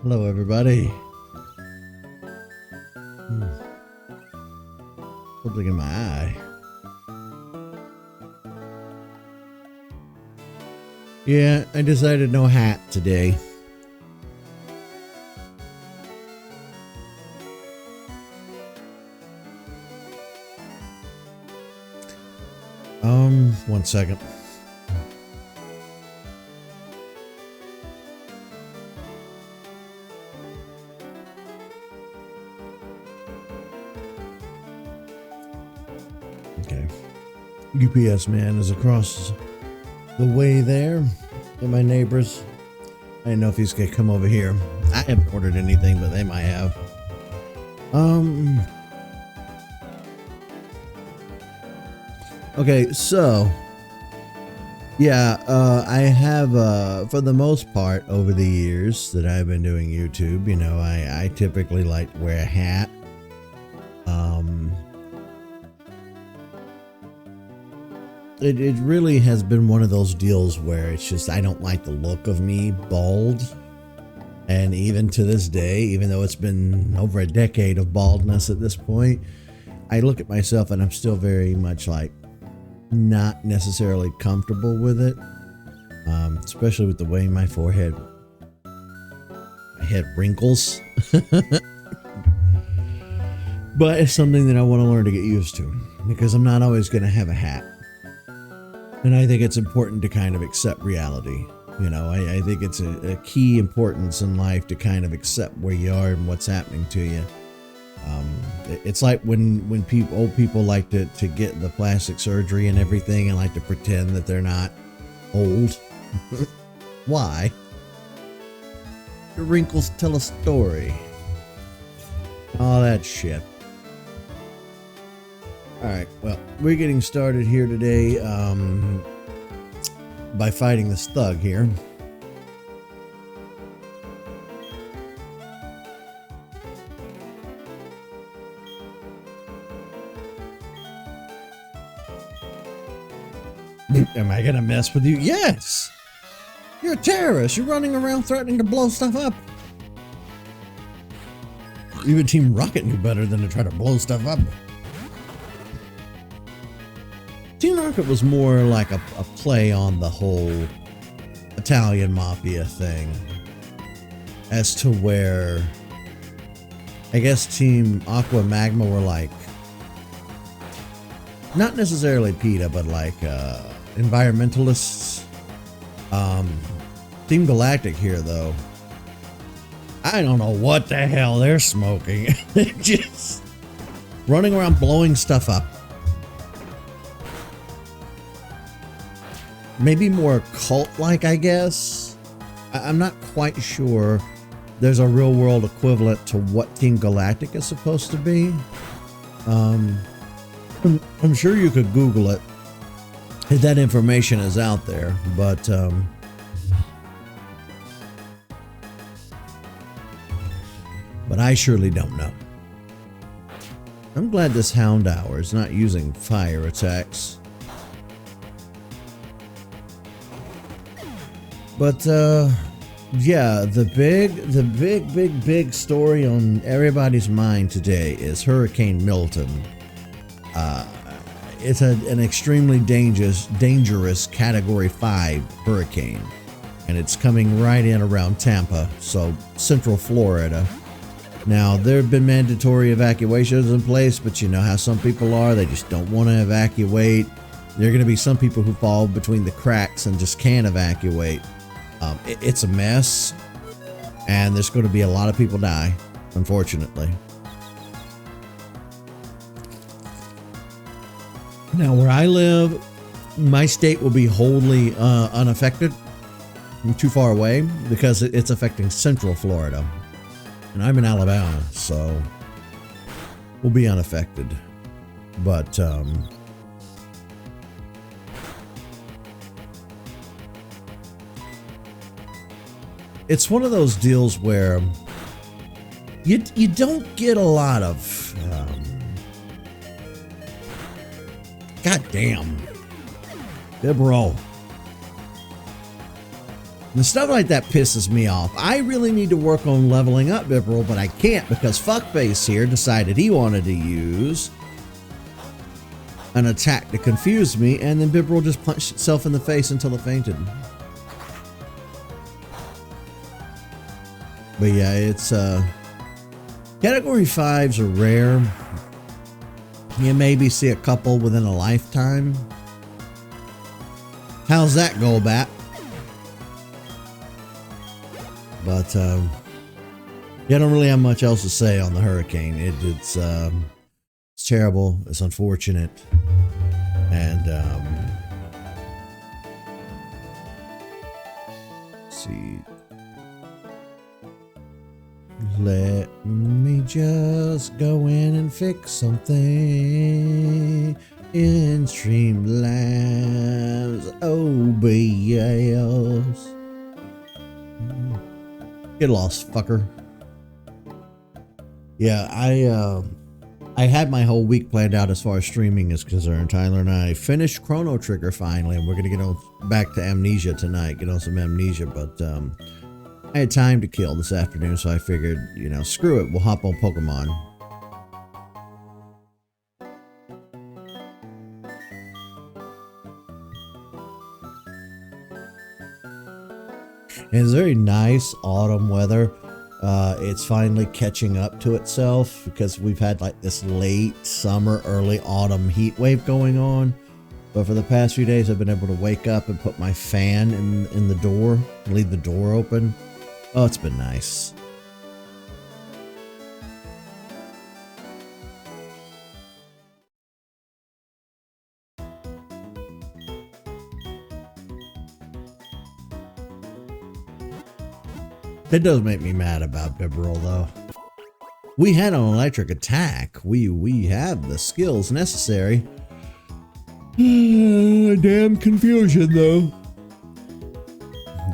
Hello, everybody. Something in my eye. Yeah, I decided no hat today. One second. Okay. UPS man is across the way there. And my neighbors. I didn't know if he's gonna come over here. I haven't ordered anything, but they might have. Okay, so yeah, I have for the most part over the years that I've been doing YouTube, you know, I typically like to wear a hat. It really has been one of those deals where it's just I don't like the look of me bald. And even to this day, even though it's been over a decade of baldness at this point, I look at myself and I'm still very much like not necessarily comfortable with it, especially with the way my head wrinkles. But it's something that I want to learn to get used to because I'm not always going to have a hat. And I think it's important to kind of accept reality. You know, I think it's a key importance in life to kind of accept where you are and what's happening to you. It's like when old people like to get the plastic surgery and everything and like to pretend that they're not old. Why? The wrinkles tell a story. All that shit. Alright, well, we're getting started here today by fighting this thug here. Am I gonna mess with you? Yes! You're a terrorist. You're running around threatening to blow stuff up. Even Team Rocket knew better than to try to blow stuff up. Team Rocket was more like a play on the whole Italian mafia thing. As to where I guess Team Aqua Magma were like not necessarily PETA, but like environmentalists. Team Galactic here, though, I don't know what the hell they're smoking. They're just running around blowing stuff up. Maybe more cult-like, I guess. I'm not quite sure there's a real-world equivalent to what Team Galactic is supposed to be. I'm sure you could Google it if that information is out there, but I surely don't know. I'm glad this Hound Hour is not using fire attacks. But yeah, the big story on everybody's mind today is Hurricane Milton. It's an extremely dangerous Category 5 hurricane, and it's coming right in around Tampa, so Central Florida. Now, there have been mandatory evacuations in place, but you know how some people are. They just don't want to evacuate. There are going to be some people who fall between the cracks and just can't evacuate. It's a mess, and there's going to be a lot of people die, unfortunately. Now, where I live, my state will be wholly unaffected. I'm too far away because it's affecting Central Florida. And I'm in Alabama, so we'll be unaffected. But it's one of those deals where you don't get a lot of God damn. Good bro. And stuff like that pisses me off. I really need to work on leveling up Bibberel, but I can't because Fuckface here decided he wanted to use an attack to confuse me, and then Bibberel just punched itself in the face until it fainted. But yeah, it's category 5s are rare. You maybe see a couple within a lifetime. How's that go, Bat? But yeah, I don't really have much else to say on the hurricane. It's terrible. It's unfortunate, and let's see. Let me just go in and fix something in Streamlabs OBS. Get lost, fucker. Yeah, I had my whole week planned out as far as streaming is concerned. Tyler and I finished Chrono Trigger finally, and we're gonna get on back to Amnesia tonight. Get on some Amnesia, but I had time to kill this afternoon, so I figured, you know, screw it. We'll hop on Pokemon. And it's very nice autumn weather. It's finally catching up to itself because we've had like this late summer, early autumn heat wave going on. But for the past few days, I've been able to wake up and put my fan in the door, leave the door open. Oh, it's been nice. It does make me mad about Bibberel, though. We had an electric attack. We have the skills necessary. Damn confusion, though.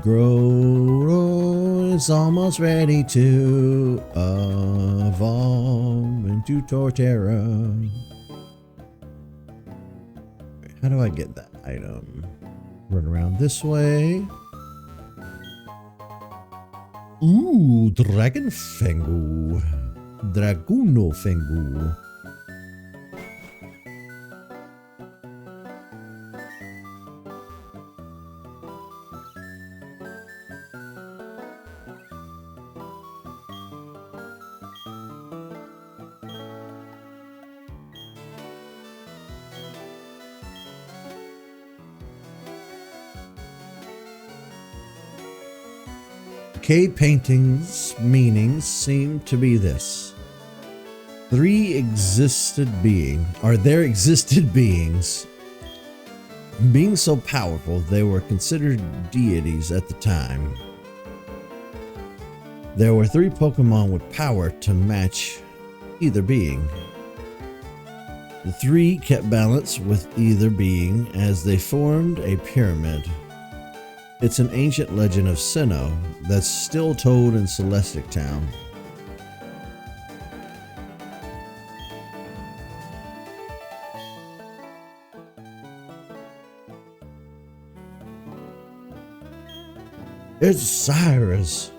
Grow is almost ready to evolve into Torterra. How do I get that item? Run around this way. Ooh, Dragon Fengu. Draguno Fengu. Cave paintings' meanings seem to be this. There existed beings. Being so powerful, they were considered deities at the time. There were 3 Pokemon with power to match either being. The 3 kept balance with either being as they formed a pyramid. It's an ancient legend of Sinnoh that's still told in Celestic Town. It's Cyrus.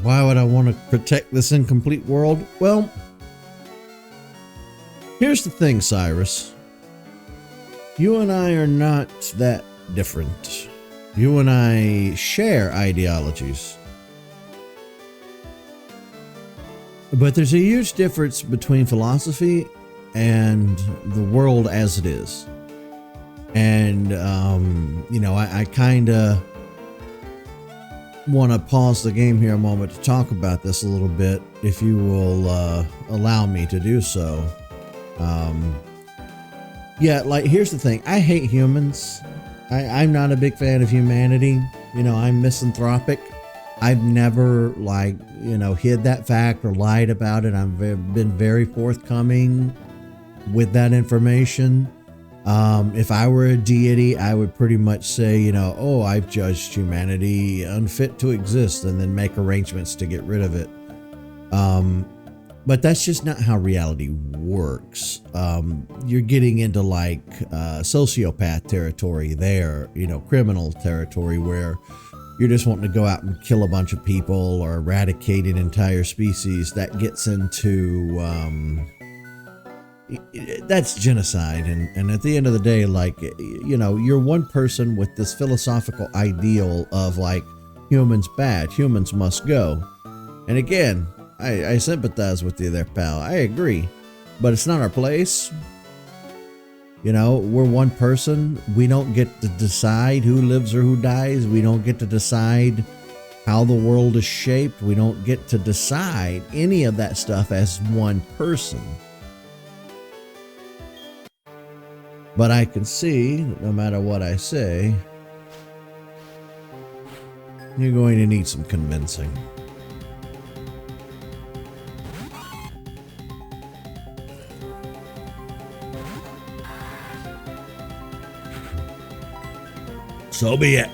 Why would I want to protect this incomplete world? Well, here's the thing, Cyrus. You and I are not that different. You and I share ideologies. But there's a huge difference between philosophy and the world as it is. And, you know, I kind of want to pause the game here a moment to talk about this a little bit, if you will allow me to do so. Yeah, like, here's the thing. I hate humans. I'm not a big fan of humanity. You know, I'm misanthropic. I've never, like, you know, hid that fact or lied about it. I've been very forthcoming with that information. If I were a deity, I would pretty much say, you know, oh, I've judged humanity unfit to exist, and then make arrangements to get rid of it. But that's just not how reality works. You're getting into like sociopath territory there, you know, criminal territory, where you're just wanting to go out and kill a bunch of people or eradicate an entire species. That gets into that's genocide. And at the end of the day, like, you know, you're one person with this philosophical ideal of like, humans bad, humans must go. And again, I sympathize with you there, pal. I agree, but it's not our place. You know, we're one person. We don't get to decide who lives or who dies. We don't get to decide how the world is shaped. We don't get to decide any of that stuff as one person. But I can see that no matter what I say, you're going to need some convincing. So be it.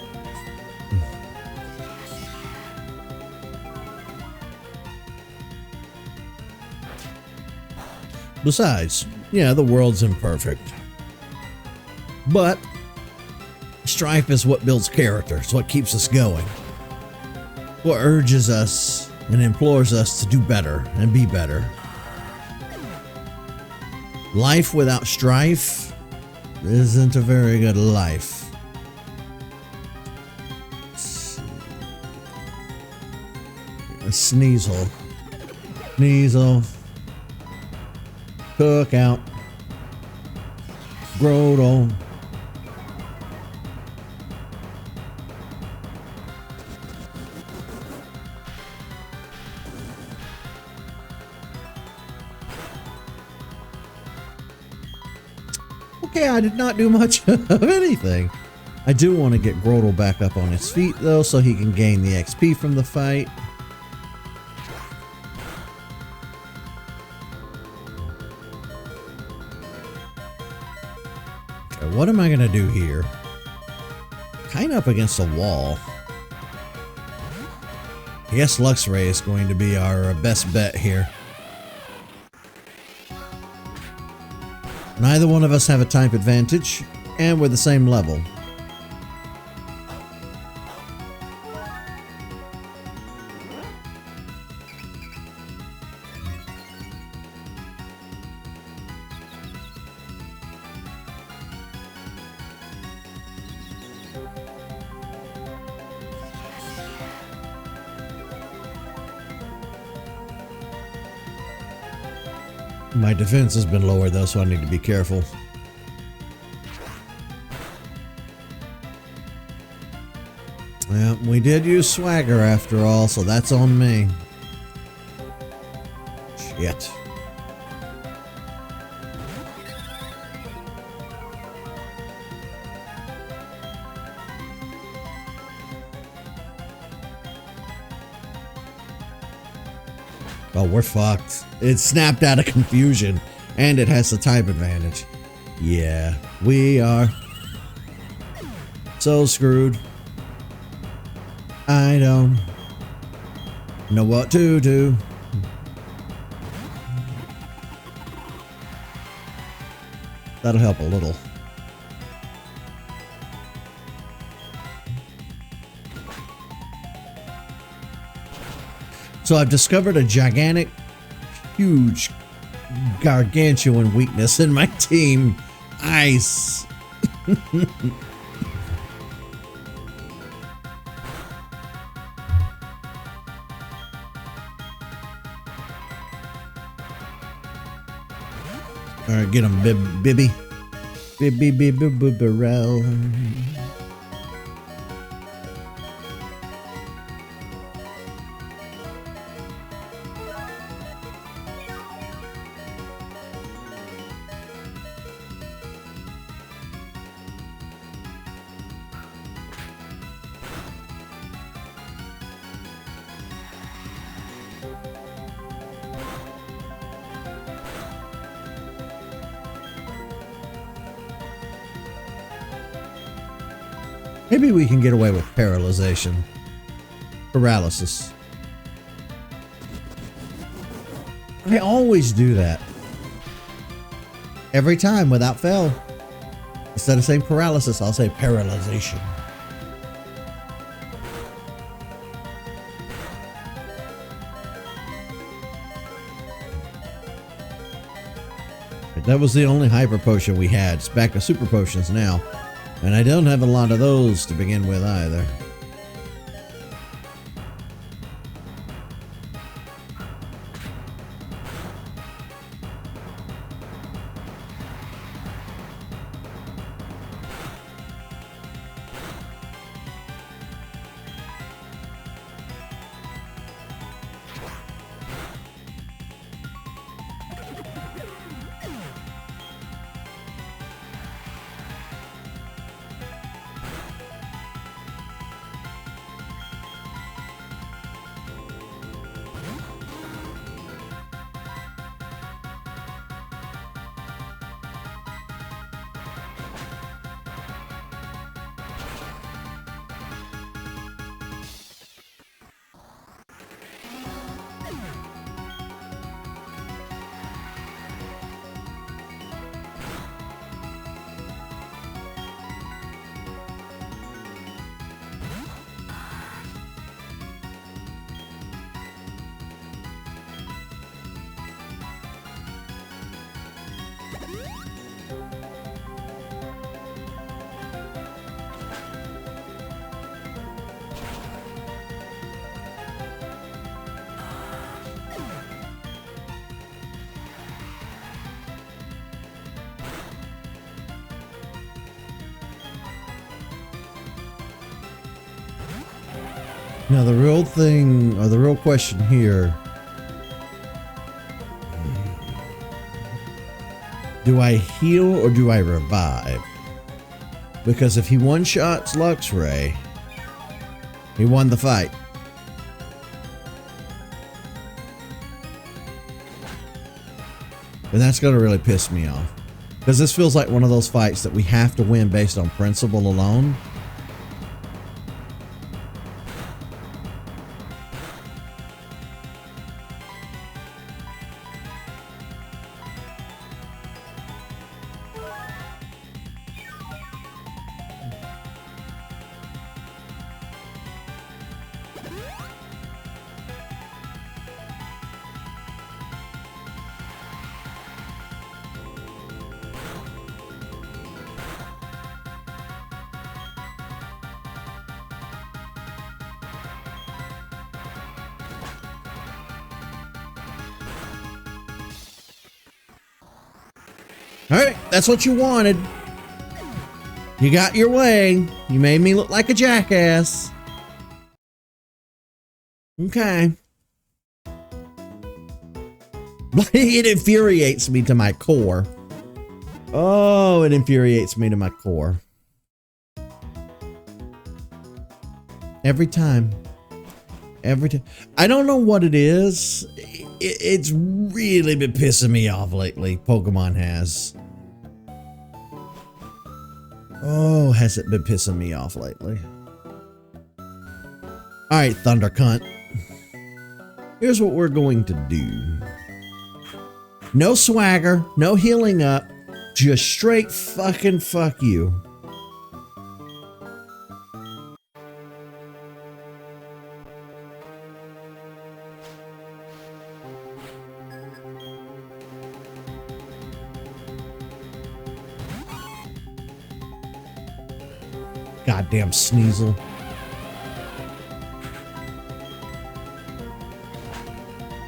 Besides, yeah, the world's imperfect. But strife is what builds character. It's what keeps us going. What urges us and implores us to do better and be better. Life without strife isn't a very good life. Sneasel. Sneasel. Cookout. Grodel. Okay, I did not do much of anything. I do want to get Grodel back up on his feet, though, so he can gain the XP from the fight. Okay, what am I going to do here? Kind of up against a wall. I guess Luxray is going to be our best bet here. Neither one of us have a type advantage, and we're the same level. My defense has been lowered though, so I need to be careful. Yeah, we did use swagger after all, so that's on me. Shit. Oh, we're fucked. It snapped out of confusion, and it has the type advantage. Yeah, we are so screwed. I don't know what to do. That'll help a little. So I've discovered a gigantic, huge, gargantuan weakness in my team. Ice. Alright, get him, Bibby. Bibby. Maybe we can get away with paralyzation. Paralysis. I always do that. Every time without fail. Instead of saying paralysis, I'll say paralyzation. That was the only hyper potion we had. It's back to super potions now. And I don't have a lot of those to begin with either. Now the real thing, or the real question here, do I heal or do I revive? Because if he one-shots Luxray, he won the fight. And that's going to really piss me off. Because this feels like one of those fights that we have to win based on principle alone. Alright, that's what you wanted. You got your way. You made me look like a jackass. Okay. It infuriates me to my core. Oh, it infuriates me to my core. Every time. Every time. I don't know what it is. It's really been pissing me off lately. Pokemon has. Oh, has it been pissing me off lately? Alright, Thunder Cunt. Here's what we're going to do. No swagger, no healing up, just straight fucking fuck you. Goddamn Sneasel.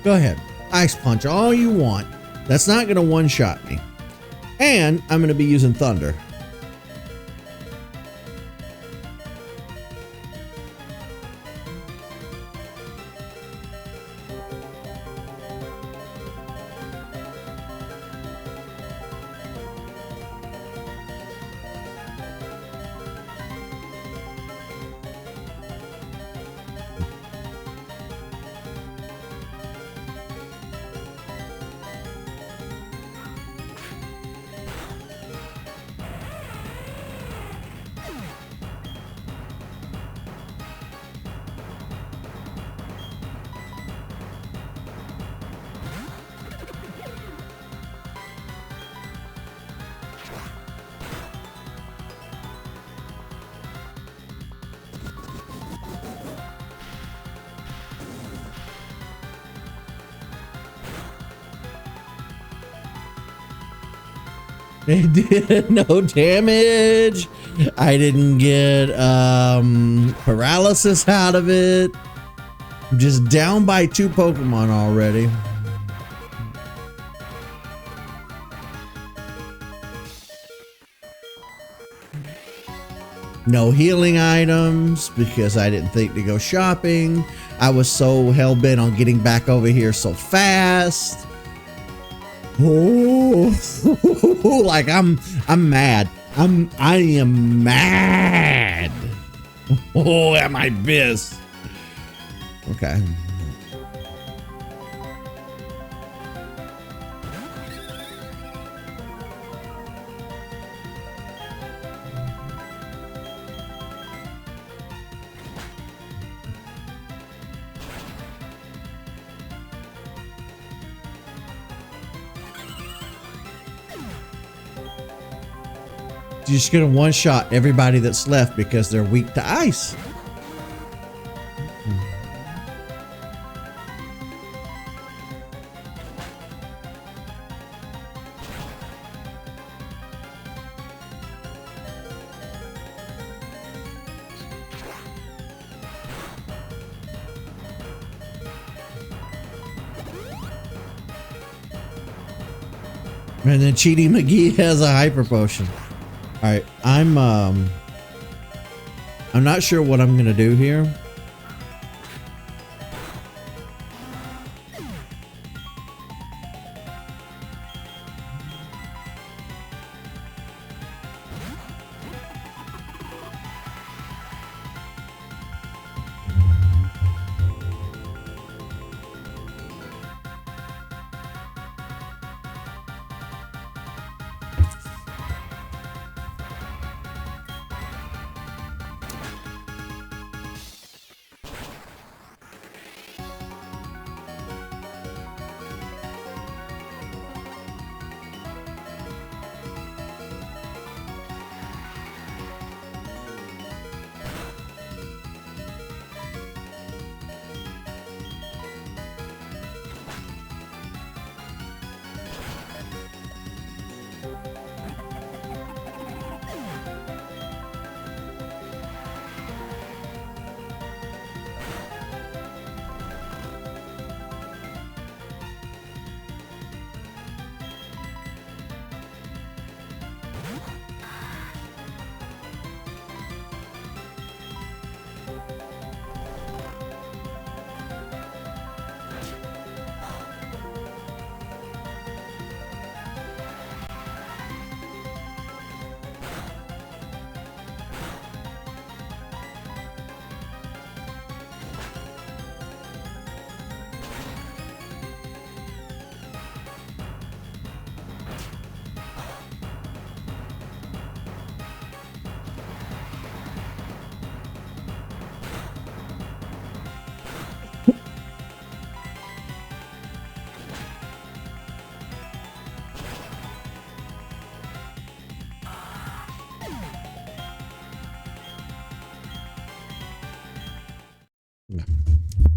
Go ahead. Ice Punch all you want. That's not going to one-shot me. And I'm going to be using Thunder. It did no damage. I didn't get paralysis out of it. I'm just down by 2 Pokemon already. No healing items because I didn't think to go shopping. I was so hell-bent on getting back over here so fast. Oh, like I'm mad. I am mad. Oh, am I pissed? Okay. You're just gonna one-shot everybody that's left because they're weak to ice. And then Cheaty McGee has a hyper potion. All right, I'm not sure what I'm gonna do here.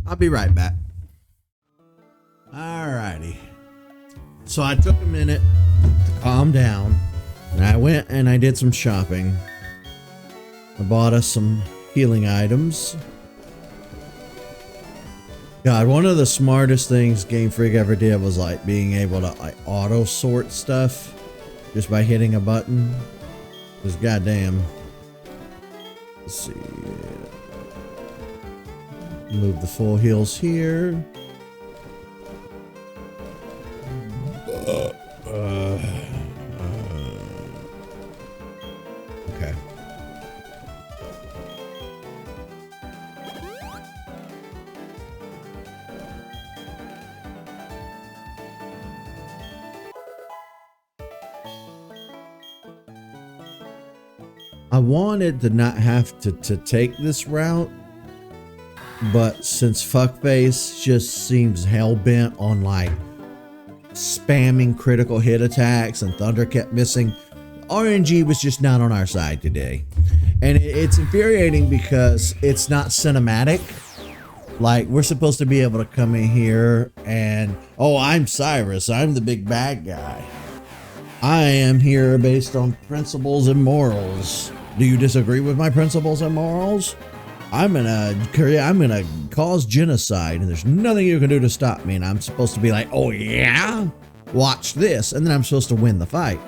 I'll be right back. Alrighty. So I took a minute to calm down, and I went and I did some shopping. I bought us some healing items. God, one of the smartest things Game Freak ever did was like being able to like auto sort stuff just by hitting a button. Because goddamn. Let's see. Move the full heals here. Okay. I wanted to not have to take this route, but since Fuckface just seems hell-bent on like spamming critical hit attacks and Thunder kept missing, RNG was just not on our side today. And it's infuriating because it's not cinematic. Like, we're supposed to be able to come in here and, oh, I'm Cyrus, I'm the big bad guy. I am here based on principles and morals. Do you disagree with my principles and morals? I'm gonna cause genocide, and there's nothing you can do to stop me. And I'm supposed to be like, oh yeah, watch this, and then I'm supposed to win the fight.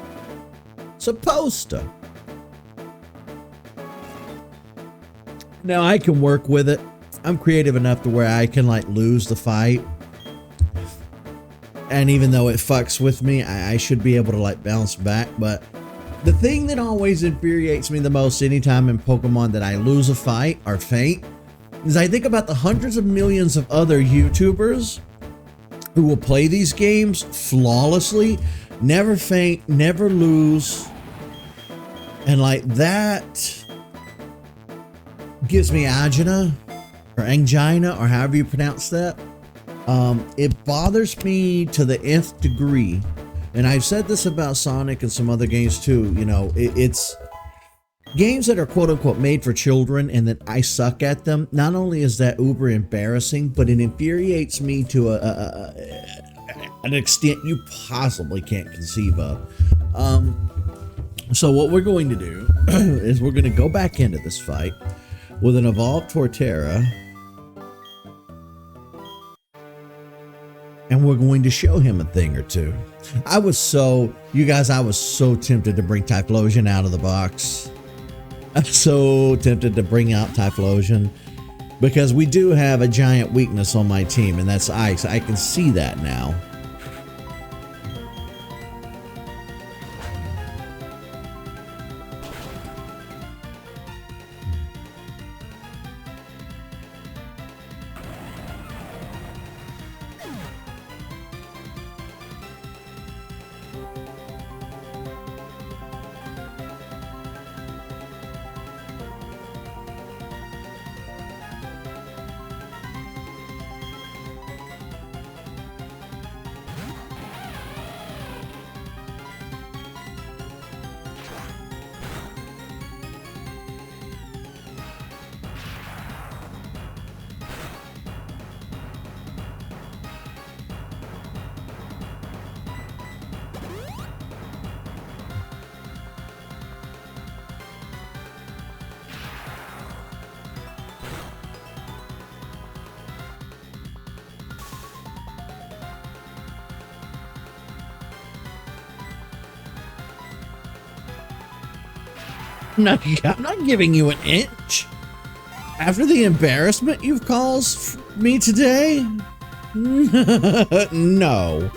Supposed to. Now I can work with it. I'm creative enough to where I can like lose the fight. And even though it fucks with me, I should be able to like bounce back. But the thing that always infuriates me the most anytime in Pokemon that I lose a fight or faint is I think about the hundreds of millions of other YouTubers who will play these games flawlessly, never faint, never lose. And like that gives me angina or angina or however you pronounce that. It bothers me to the nth degree. And I've said this about Sonic and some other games too. You know, it's games that are quote unquote made for children and that I suck at them. Not only is that uber embarrassing, but it infuriates me to an extent you possibly can't conceive of. So what we're going to do is we're going to go back into this fight with an evolved Torterra. And we're going to show him a thing or two. I was so tempted to bring Typhlosion out of the box. I'm so tempted to bring out Typhlosion because we do have a giant weakness on my team, and that's ice. I can see that now. I'm not giving you an inch. After the embarrassment you've caused me today? No. No.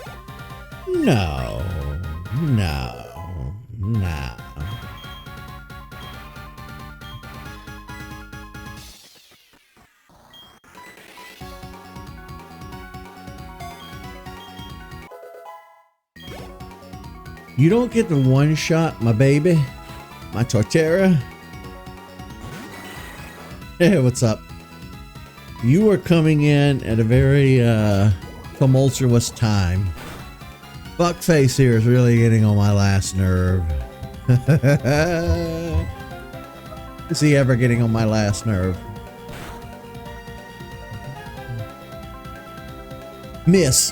No. No. You don't get the one shot, my baby. My Torterra. Hey, what's up? You are coming in at a very tumultuous time. Fuckface here is really getting on my last nerve. Is he ever getting on my last nerve? Miss.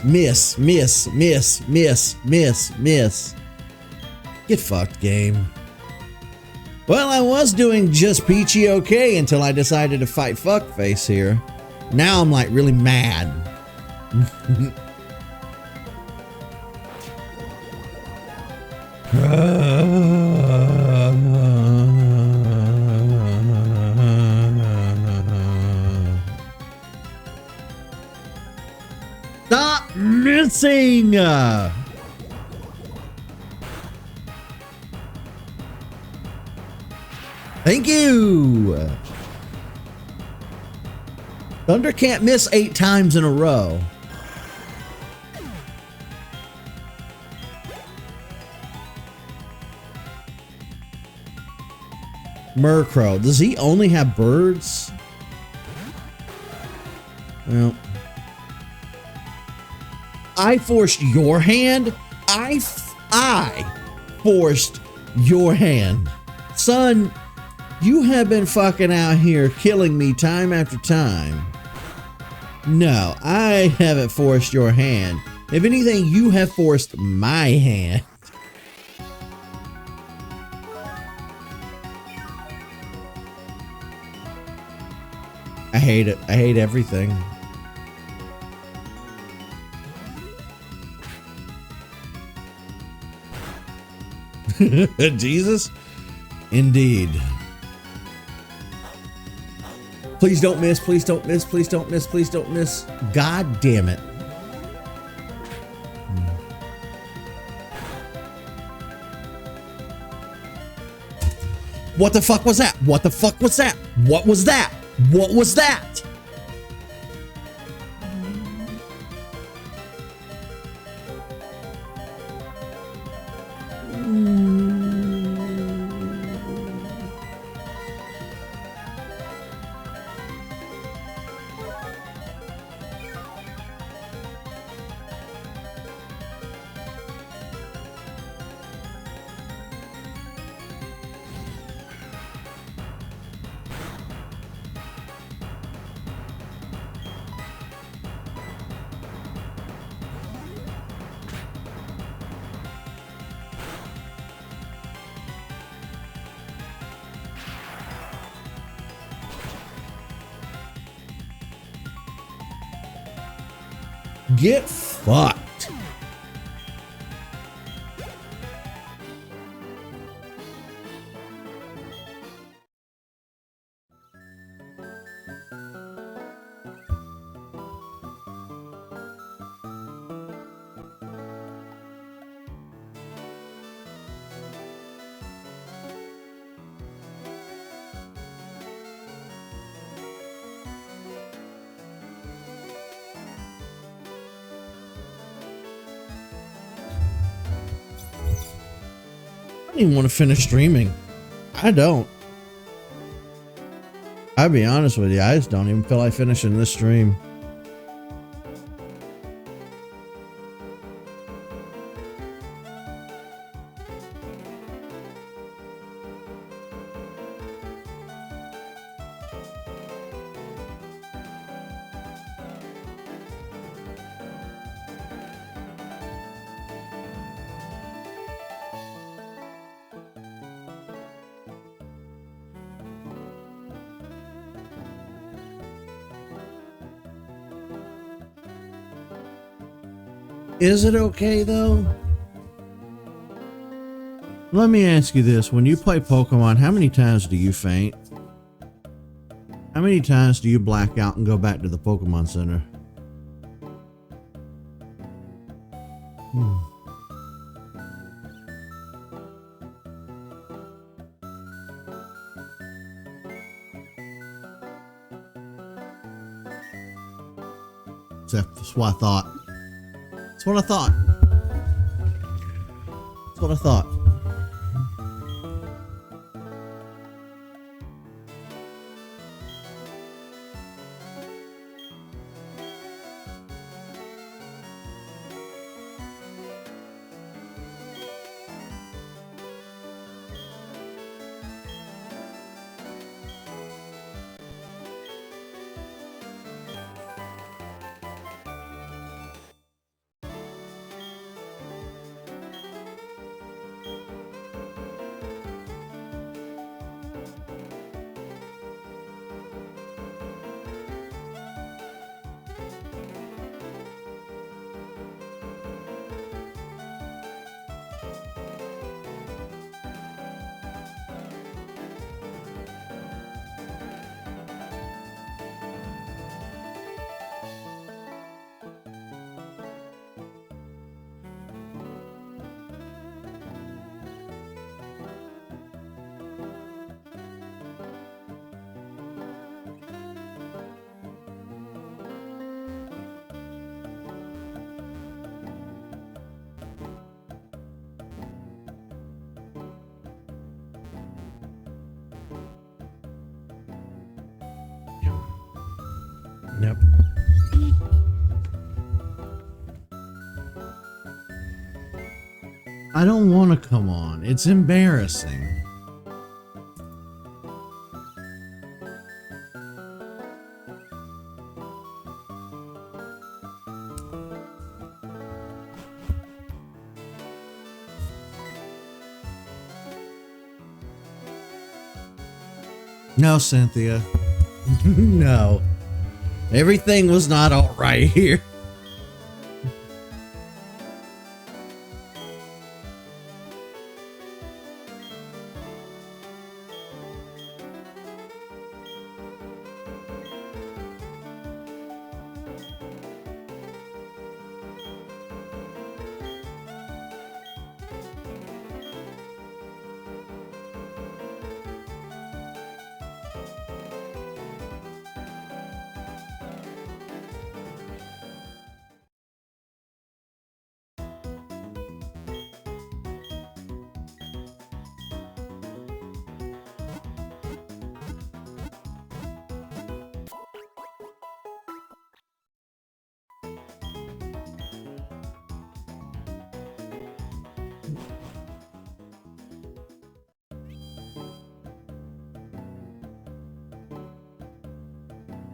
Get fucked, game. Well, I was doing just peachy okay until I decided to fight fuckface here. Now I'm like really mad. Stop missing! Thank you! Thunder can't miss 8 times in a row. Murkrow, does he only have birds? Well, I forced your hand? I forced your hand. Son, you have been fucking out here killing me time after time. No, I haven't forced your hand. If anything, you have forced my hand. I hate it. I hate everything. Jesus? Indeed. Please don't miss, please don't miss, please don't miss, please don't miss. God damn it. What the fuck was that? What the fuck was that? What was that? What was that? Get fucked. I don't even want to finish streaming. I don't. I'll be honest with you, I just don't even feel like finishing this stream. Is it okay though? Let me ask you this. When you play Pokemon, how many times do you faint? How many times do you black out and go back to the Pokemon Center? That's what I thought. That's what I thought. That's what I thought. Yep. I don't want to come on. It's embarrassing. No, Cynthia. No. Everything was not all right here.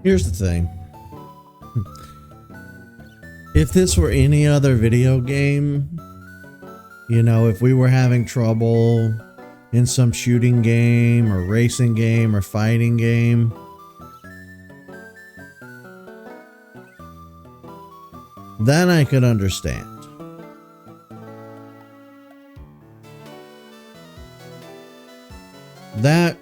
Here's the thing. If this were any other video game, you know, if we were having trouble in some shooting game or racing game or fighting game, then I could understand. That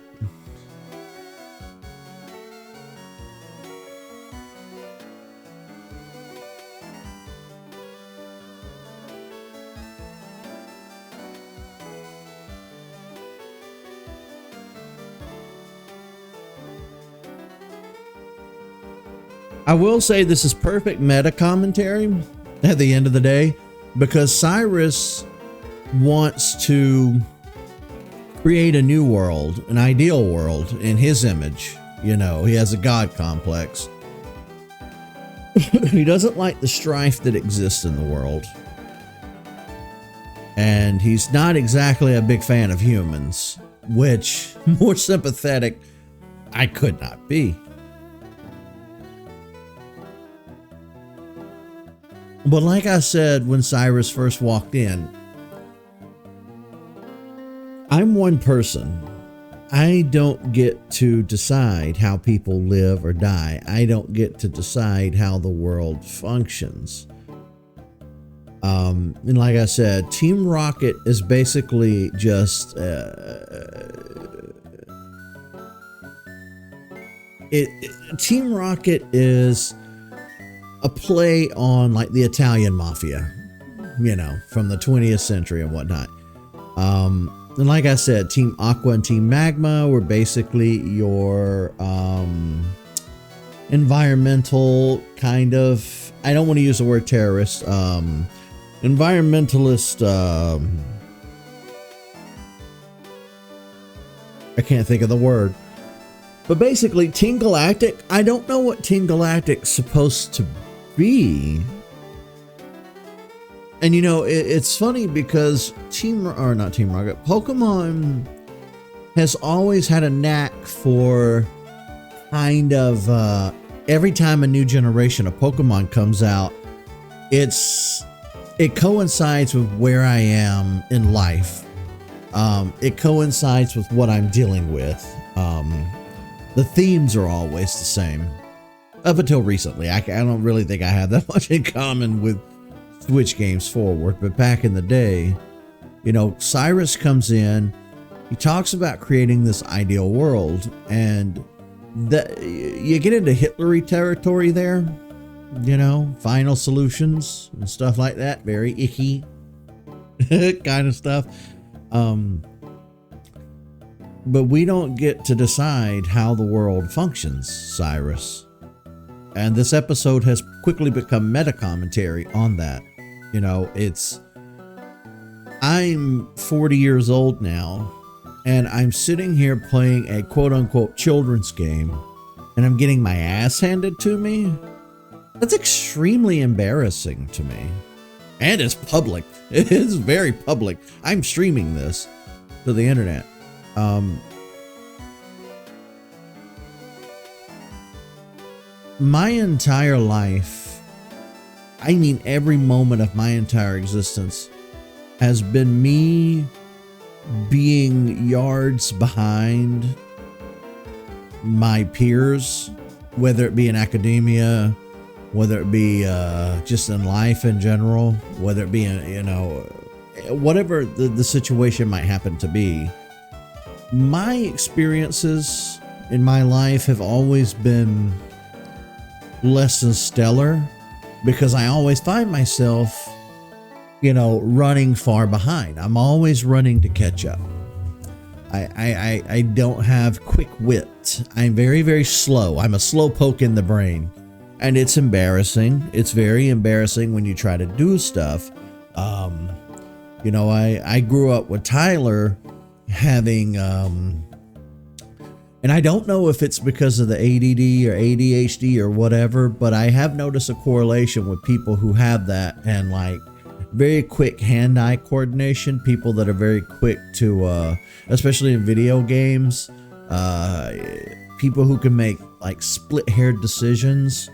I will say this is perfect meta commentary at the end of the day, because Cyrus wants to create a new world, an ideal world in his image. You know, he has a god complex. He doesn't like the strife that exists in the world. And he's not exactly a big fan of humans, which, more sympathetic, I could not be. But like I said when Cyrus first walked in, I'm one person. I don't get to decide how people live or die. I don't get to decide how the world functions. And like I said, Team Rocket is basically just Team Rocket is a play on like the Italian mafia, you know, from the 20th century and whatnot. And like I said, Team Aqua and Team Magma were basically your environmental kind of, I don't want to use the word terrorist, environmentalist, I can't think of the word. But basically, Team Galactic, I don't know what Team Galactic's supposed to be. And you know, it's funny because Pokemon has always had a knack for kind of, every time a new generation of Pokemon comes out, it coincides with where I am in life. It coincides with what I'm dealing with. The themes are always the same. Up until recently, I don't really think I have that much in common with Switch games forward, but back in the day, you know, Cyrus comes in, he talks about creating this ideal world, and you get into Hitlery territory there, you know, final solutions and stuff like that, very icky kind of stuff. But we don't get to decide how the world functions, Cyrus. And this episode has quickly become meta commentary on that. You know, I'm 40 years old now, and I'm sitting here playing a quote unquote children's game, and I'm getting my ass handed to me. That's extremely embarrassing to me. And it's public. It is very public. I'm streaming this to the internet. My entire life, I mean every moment of my entire existence, has been me being yards behind my peers, whether it be in academia, whether it be just in life in general, whether it be, whatever the situation might happen to be. My experiences in my life have always been less than stellar because I always find myself, running far behind. I'm always running to catch up. I don't have quick wit. I'm very, very slow. I'm a slow poke in the brain. And it's embarrassing. It's very embarrassing when you try to do stuff. I grew up with Tyler having, and I don't know if it's because of the ADD or ADHD or whatever, but I have noticed a correlation with people who have that and like very quick hand-eye coordination, people that are very quick to, especially in video games, people who can make like split-haired decisions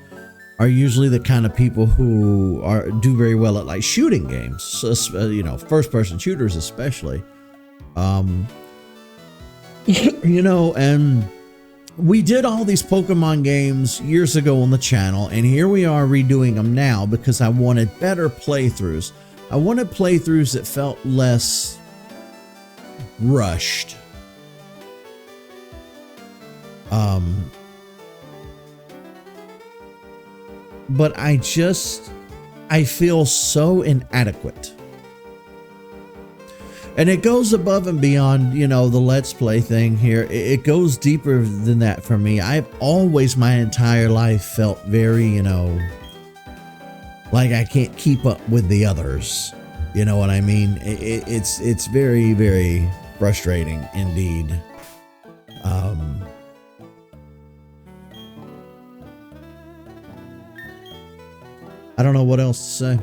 are usually the kind of people who do very well at like shooting games, so, first-person shooters especially. And we did all these Pokemon games years ago on the channel, and here we are redoing them now because I wanted better playthroughs. I wanted playthroughs that felt less rushed. But I feel so inadequate. And it goes above and beyond, the Let's Play thing here. It goes deeper than that for me. I've always, my entire life, felt very, like I can't keep up with the others. You know what I mean? It's very, very frustrating indeed. I don't know what else to say.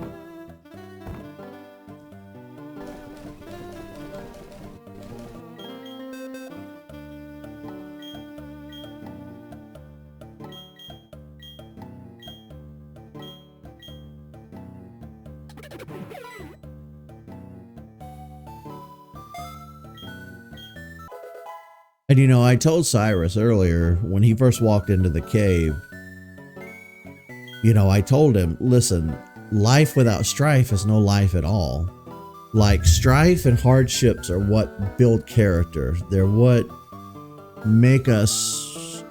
And I told Cyrus earlier when he first walked into the cave, I told him, listen, life without strife is no life at all. Like, strife and hardships are what build character. They're what make us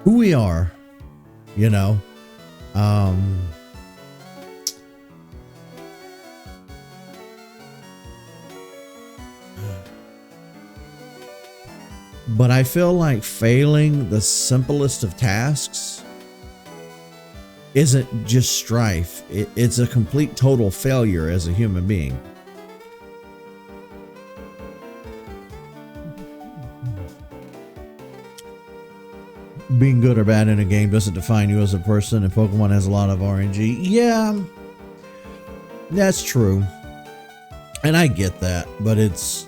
who we are, But I feel like failing the simplest of tasks isn't just strife. It's a complete total failure as a human being. Being good or bad in a game doesn't define you as a person, and Pokemon has a lot of RNG. Yeah, that's true. And I get that, but it's...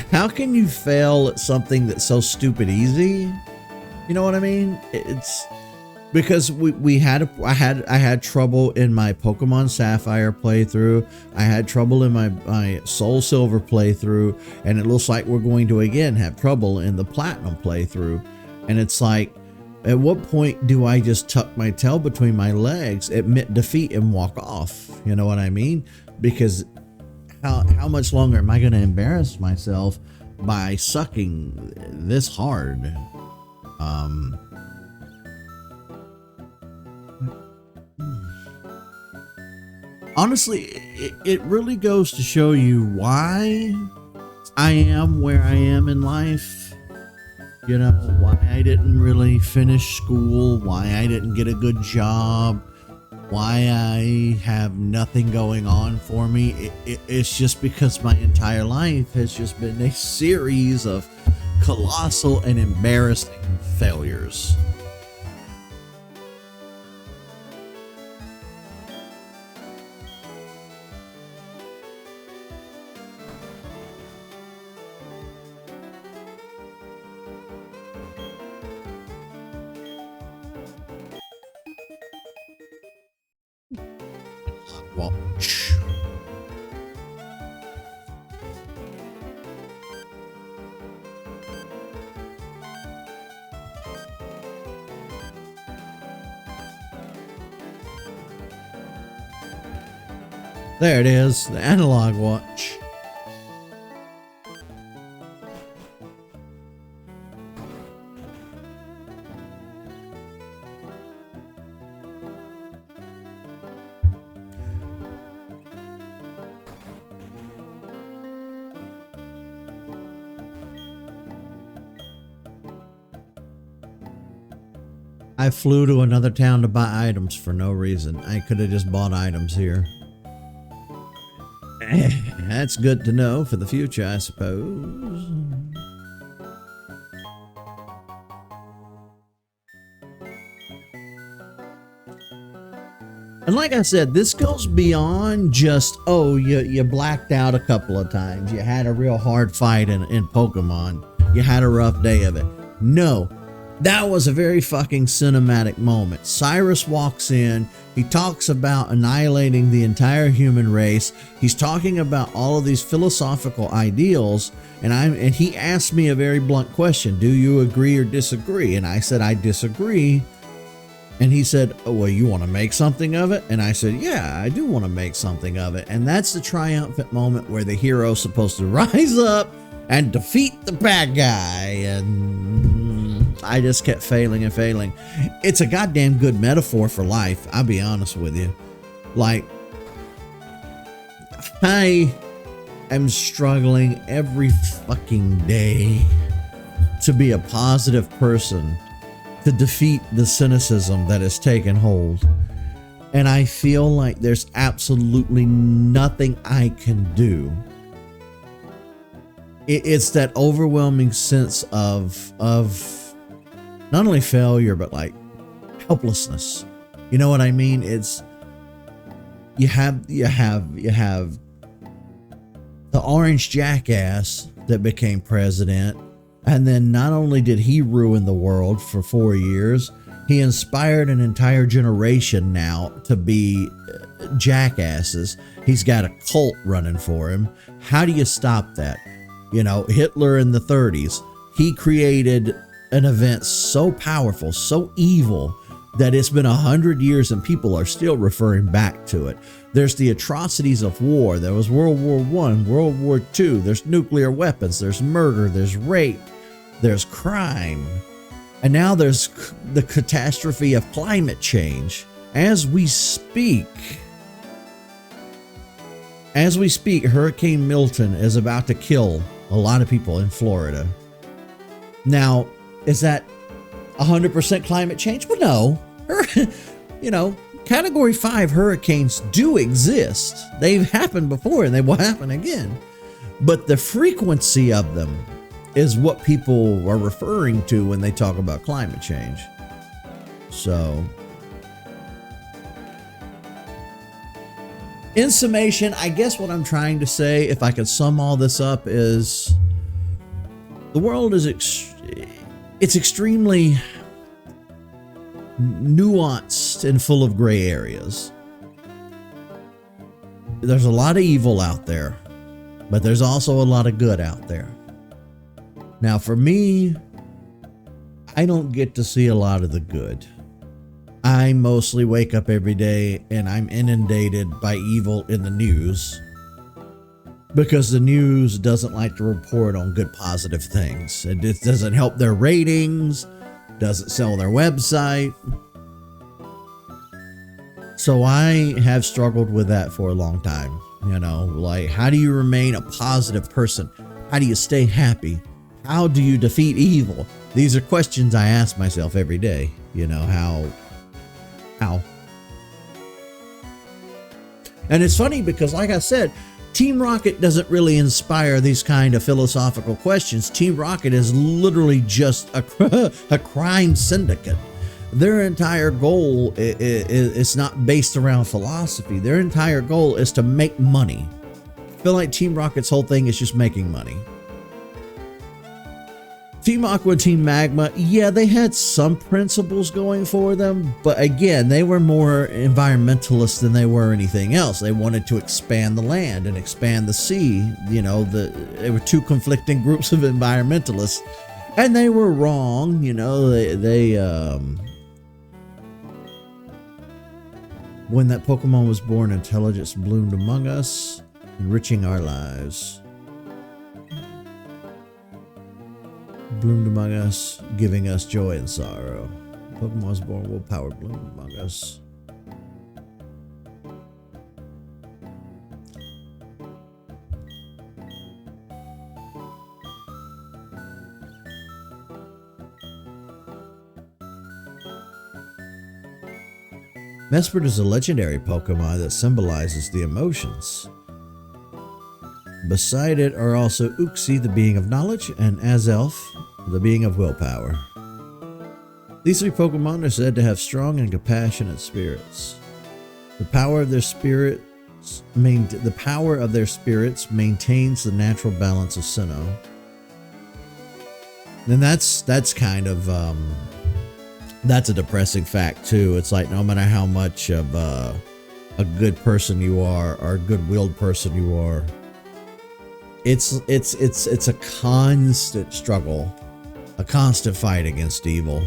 How can you fail at something that's so stupid easy? You know what I mean? It's because I had trouble in my Pokemon Sapphire playthrough. I had trouble in my Soul Silver playthrough, and it looks like we're going to again have trouble in the Platinum playthrough. And it's like, at what point do I just tuck my tail between my legs, admit defeat, and walk off? You know what I mean? Because how much longer am I going to embarrass myself by sucking this hard? Honestly, it really goes to show you why I am where I am in life. Why I didn't really finish school, why I didn't get a good job, why I have nothing going on for me. It's just because my entire life has just been a series of colossal and embarrassing failures. Watch. There it is, the analog watch. I flew to another town to buy items for no reason. I could have just bought items here. That's good to know for the future, I suppose. And like I said, this goes beyond just, oh, you blacked out a couple of times. You had a real hard fight in Pokemon. You had a rough day of it. No. That was a very fucking cinematic moment. Cyrus walks in, he talks about annihilating the entire human race. He's talking about all of these philosophical ideals, and he asked me a very blunt question. Do you agree or disagree? And I said, I disagree. And he said, oh, well, you want to make something of it? And I said, yeah, I do want to make something of it. And that's the triumphant moment where the hero's supposed to rise up and defeat the bad guy. And I just kept failing and failing. It's a goddamn good metaphor for life, I'll be honest with you. Like, I am struggling every fucking day to be a positive person, to defeat the cynicism that has taken hold. And I feel like there's absolutely nothing I can do. It's that overwhelming sense of not only failure, but like helplessness. You know what I mean? It's you have the orange jackass that became president, and then not only did he ruin the world for 4 years, he inspired an entire generation now to be jackasses. He's got a cult running for him. How do you stop that? You know, Hitler in the 30s, he created an event so powerful, so evil, that it's been 100 years and people are still referring back to it. There's the atrocities of war. There was World War I, World War II. There's nuclear weapons. There's murder. There's rape. There's crime. And now there's the catastrophe of climate change. As we speak, Hurricane Milton is about to kill a lot of people in Florida. Now, is that 100% climate change? Well, no. You know, Category 5 hurricanes do exist. They've happened before and they will happen again. But the frequency of them is what people are referring to when they talk about climate change. So, in summation, I guess what I'm trying to say, if I could sum all this up, is the world is it's extremely nuanced and full of gray areas. There's a lot of evil out there, but there's also a lot of good out there. Now, for me, I don't get to see a lot of the good. I mostly wake up every day and I'm inundated by evil in the news, because the news doesn't like to report on good, positive things. It just doesn't help their ratings, doesn't sell their website. So I have struggled with that for a long time. You know, like, how do you remain a positive person? How do you stay happy? How do you defeat evil? These are questions I ask myself every day. You know, how? And it's funny because, like I said, Team Rocket doesn't really inspire these kind of philosophical questions. Team Rocket is literally just a crime syndicate. Their entire goal is not based around philosophy. Their entire goal is to make money. I feel like Team Rocket's whole thing is just making money. Team Aqua, Team Magma, yeah, they had some principles going for them, but again, they were more environmentalists than they were anything else. They wanted to expand the land and expand the sea. You know, there were two conflicting groups of environmentalists, and they were When that Pokemon was born, intelligence bloomed among us, enriching our lives. Bloomed among us, giving us joy and sorrow. Pokemon was born, willpower bloomed among us. Mesprit is a legendary Pokemon that symbolizes the emotions. Beside it are also Uxie, the being of knowledge, and Azelf, the being of willpower. These three Pokemon are said to have strong and compassionate spirits. The power of their spirits maintains the natural balance of Sinnoh. And that's kind of that's a depressing fact too. It's like no matter how much of a good person you are or a good-willed person you are, it's a constant struggle, a constant fight against evil.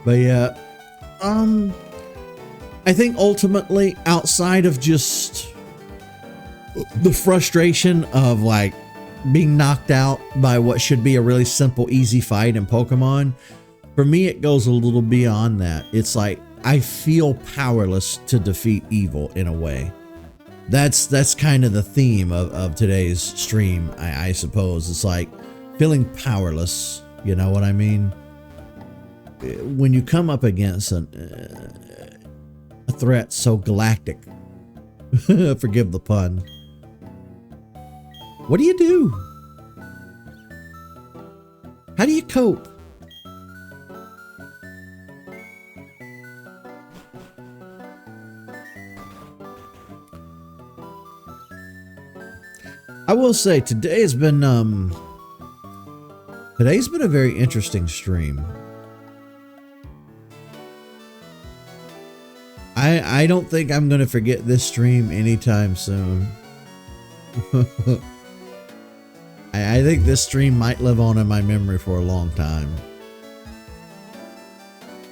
But yeah, I think ultimately, outside of just the frustration of like being knocked out by what should be a really simple, easy fight in Pokemon, for me it goes a little beyond that. It's like I feel powerless to defeat evil in a way. That's kind of the theme of today's stream, I suppose. It's like feeling powerless, you know what I mean? When you come up against a threat so galactic, forgive the pun, what do you do? How do you cope? I will say today's been a very interesting stream. I don't think I'm gonna forget this stream anytime soon. I think this stream might live on in my memory for a long time.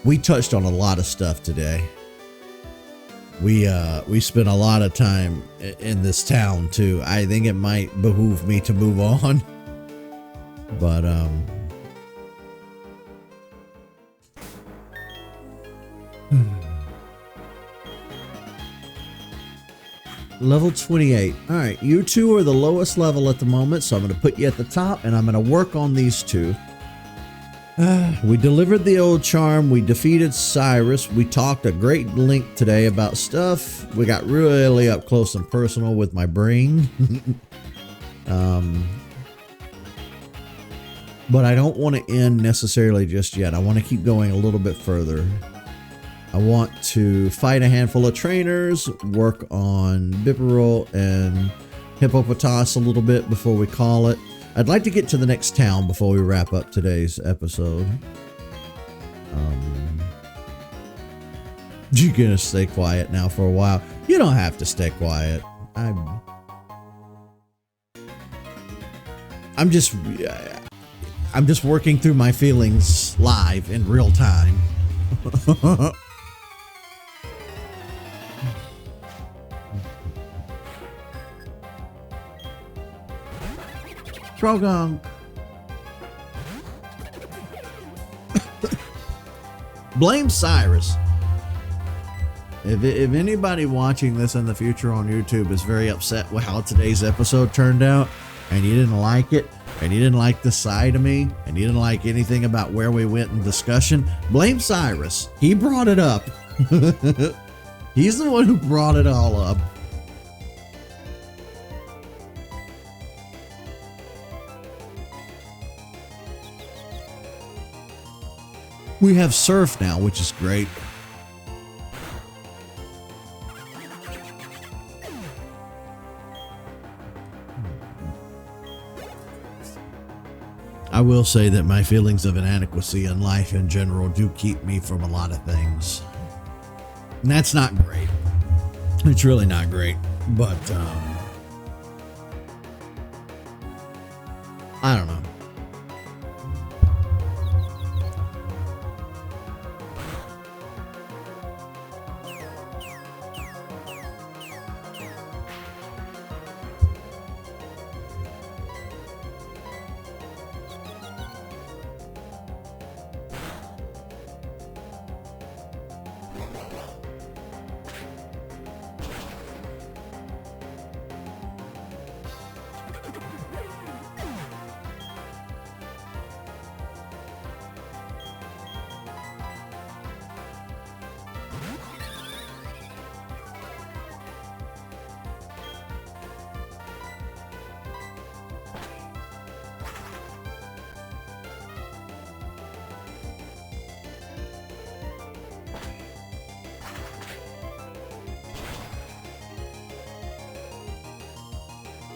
We touched on a lot of stuff today. We spent a lot of time in this town too. I think it might behoove me to move on. But level 28. All right, you two are the lowest level at the moment, so I'm going to put you at the top, and I'm going to work on these two. We delivered the old charm. We defeated Cyrus. We talked a great length today about stuff. We got really up close and personal with my brain. But I don't want to end necessarily just yet. I want to keep going a little bit further. I want to fight a handful of trainers, work on Bibarel and Hippopotas a little bit before we call it. I'd like to get to the next town before we wrap up today's episode. You're gonna stay quiet now for a while. You don't have to stay quiet. I'm just working through my feelings live in real time. Trogong. Blame Cyrus. If anybody watching this in the future on YouTube is very upset with how today's episode turned out, and you didn't like it, and you didn't like the side of me, and you didn't like anything about where we went in discussion, blame Cyrus. He brought it up. He's the one who brought it all up. We have Surf now, which is great. I will say that my feelings of inadequacy in life in general do keep me from a lot of things. And that's not great. It's really not great. But, I don't know.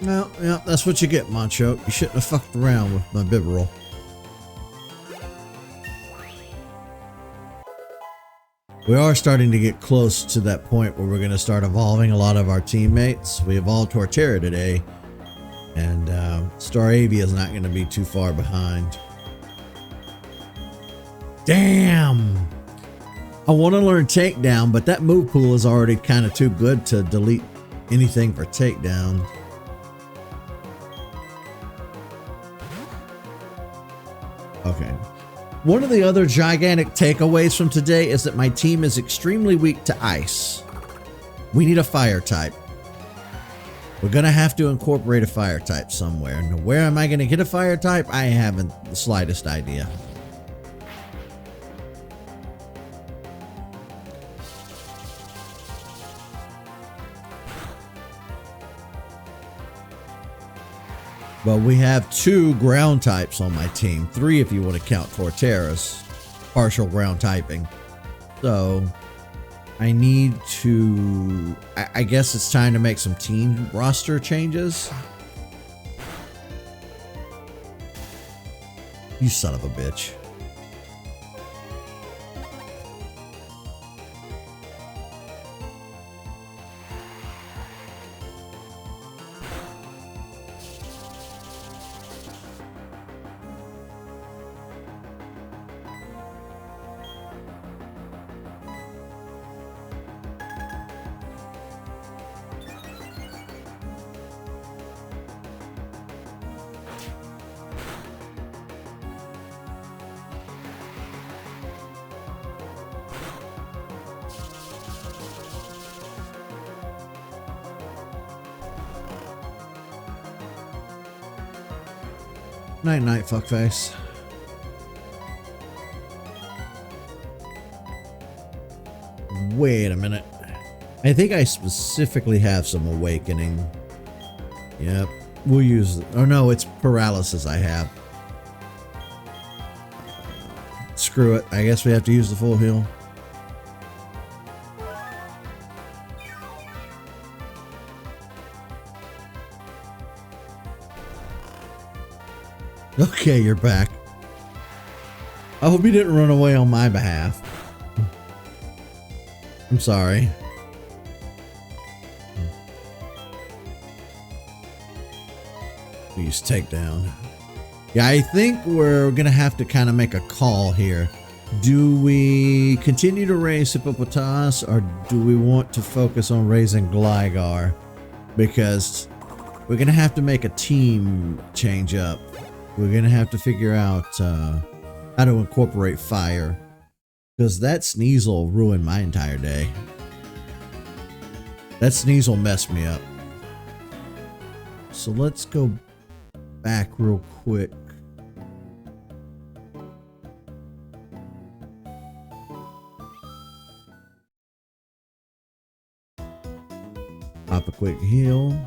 Well, yeah, that's what you get, Macho. You shouldn't have fucked around with my Bibarel. We are starting to get close to that point where we're going to start evolving a lot of our teammates. We evolved Torterra today, and Staravia is not going to be too far behind. Damn! I want to learn Takedown, but that move pool is already kind of too good to delete anything for Takedown. Okay. One of the other gigantic takeaways from today is that my team is extremely weak to ice. We need a fire type. We're going to have to incorporate a fire type somewhere. And where am I going to get a fire type? I haven't the slightest idea. But we have 2 ground types on my team. 3 if you want to count Torterra's partial ground typing. So I need to, I guess it's time to make some team roster changes. You son of a bitch. Night night, fuckface. Wait a minute. I think I specifically have some awakening. Yep. We'll use it. Oh no, it's paralysis I have. Screw it. I guess we have to use the full heal. Okay, you're back. I hope you didn't run away on my behalf. I'm sorry. Use takedown. Yeah, I think we're gonna have to kind of make a call here. Do we continue to raise Hippopotas, or do we want to focus on raising Gligar? Because we're gonna have to make a team change up. We're gonna have to figure out how to incorporate fire, because that Sneasel ruined my entire day. That Sneasel messed me up. So let's go back real quick. Pop a quick heal.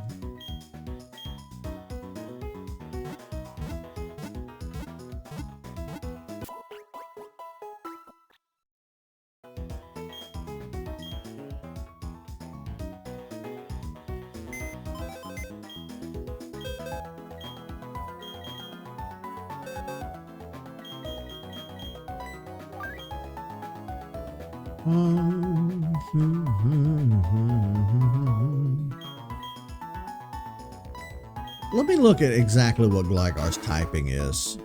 Let me look at exactly what Gligar's typing is.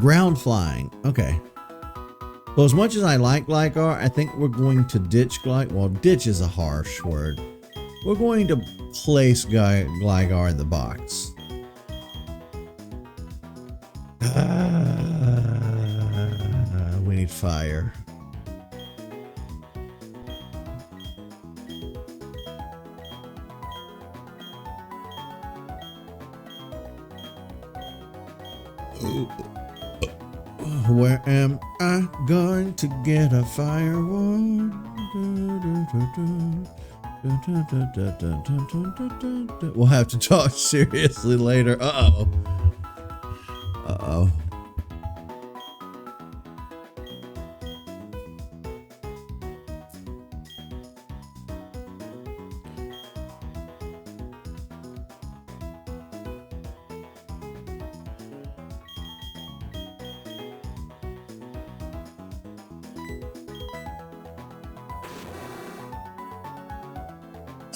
Ground flying. Okay. Well, as much as I like Gligar, I think we're going to ditch Gligar. Well, ditch is a harsh word. We're going to place Gligar in the box. We need fire. Where am I going to get a firewood? We'll have to talk seriously later. Uh-oh. Uh-oh.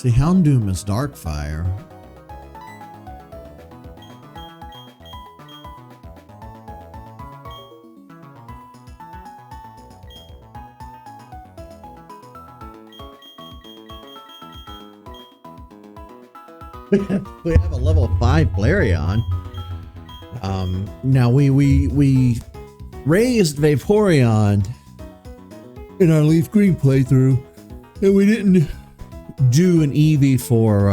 See, Houndoom is Darkfire. We have a level 5 Flareon. Now we raised Vaporeon in our Leaf Green playthrough, and we didn't do an EV for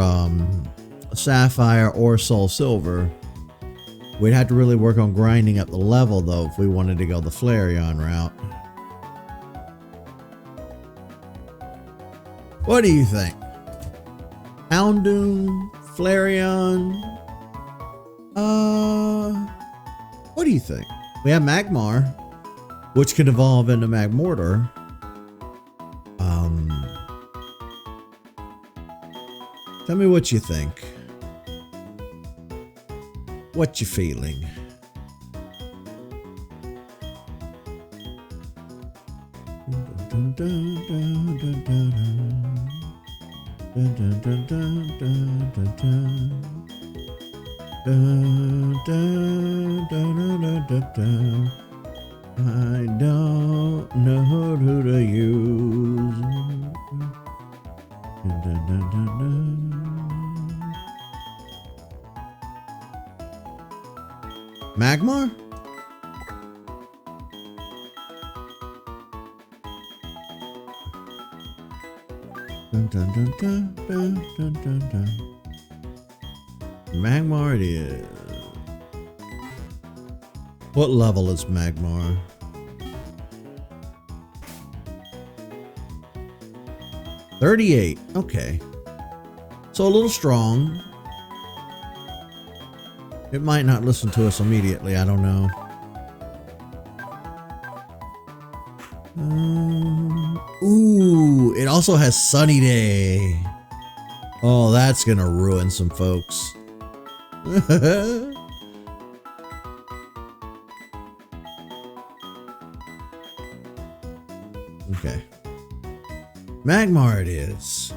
Sapphire or Soul Silver. We'd have to really work on grinding up the level though if we wanted to go the Flareon route. What do you think? Houndoom, Flareon. What do you think? We have Magmar, which can evolve into Magmortar. Tell me what you think. What you feeling? Dun, dun, dun, dun, dun, dun, dun, dun, dun, dun, dun. Dun, dun, dun, dun, dun, dun. I don't know who to use. Dun, dun, dun, dun, dun. Magmar? Dun, dun, dun, dun, dun, dun, dun, dun. Magmar it is. What level is Magmar? $38. Okay. So a little strong. It might not listen to us immediately. I don't know. Ooh, it also has Sunny Day. Oh, that's gonna ruin some folks. Okay. Magmar it is.